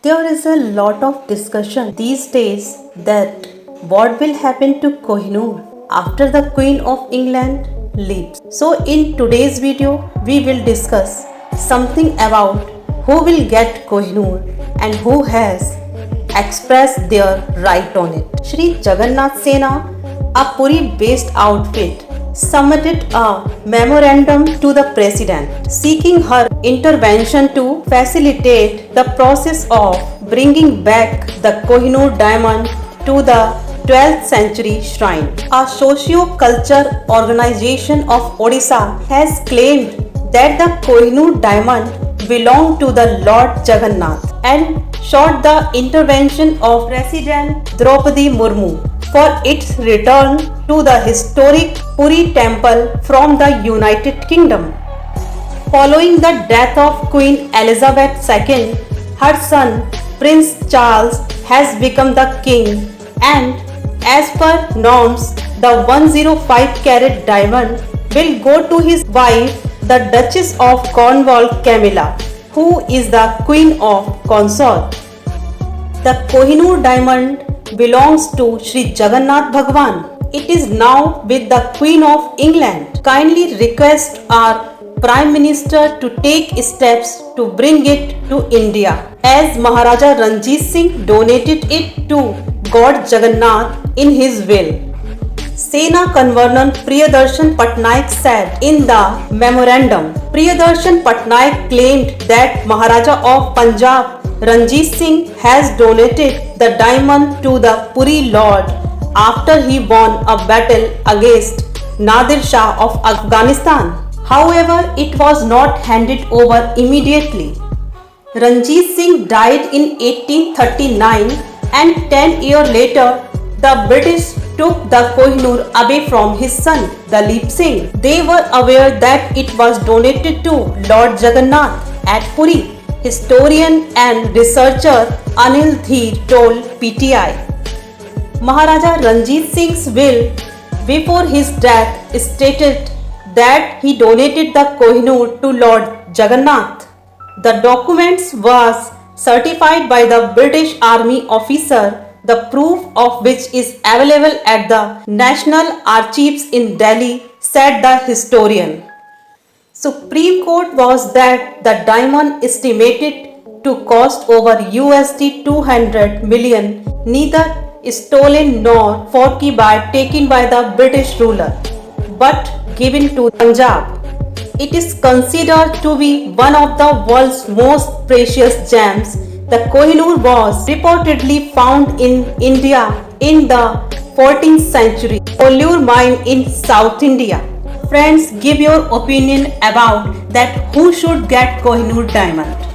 There is a lot of discussion these days that what will happen to Kohinoor after the Queen of England leaves. So in today's video we will discuss something about who will get Kohinoor and who has expressed their right on it. Shri Jagannath Sena, a Puri based outfit, submitted a memorandum to the President seeking her intervention to facilitate the process of bringing back the Kohinoor diamond to the 12th century shrine. A socio-culture organization of Odisha has claimed that the Kohinoor diamond belonged to the Lord Jagannath and sought the intervention of President Draupadi Murmu for its return to the historic Puri temple from the United Kingdom. Following the death of Queen Elizabeth II, her son Prince Charles has become the king, and as per norms, the 105-carat diamond will go to his wife, the Duchess of Cornwall Camilla, who is the Queen of Consort. The Kohinoor diamond belongs to Shri Jagannath Bhagwan. It is now with the Queen of England. Kindly request our Prime Minister to take steps to bring it to India, as Maharaja Ranjit Singh donated it to God Jagannath in his will. Sena Convener Priyadarshan Patnaik said in the memorandum. Priyadarshan Patnaik claimed that Maharaja of Punjab Ranjit Singh has donated the diamond to the Puri Lord after he won a battle against Nadir Shah of Afghanistan. However, it was not handed over immediately. Ranjit Singh died in 1839 and 10 years later, the British took the Kohinoor away from his son, Dalip Singh. They were aware that it was donated to Lord Jagannath at Puri. Historian and researcher Anil Dheer told PTI. Maharaja Ranjit Singh's will before his death stated that he donated the Kohinoor to Lord Jagannath. The documents was certified by the British Army officer, the proof of which is available at the National Archives in Delhi, said the historian. Supreme Court was that the diamond estimated to cost over USD 200 million, neither stolen nor forfeited taken by the British ruler, but given to Punjab. It is considered to be one of the world's most precious gems. The Kohinoor was reportedly found in India in the 14th century, Kollur mine in South India. Friends, give your opinion about that who should get Kohinoor diamond.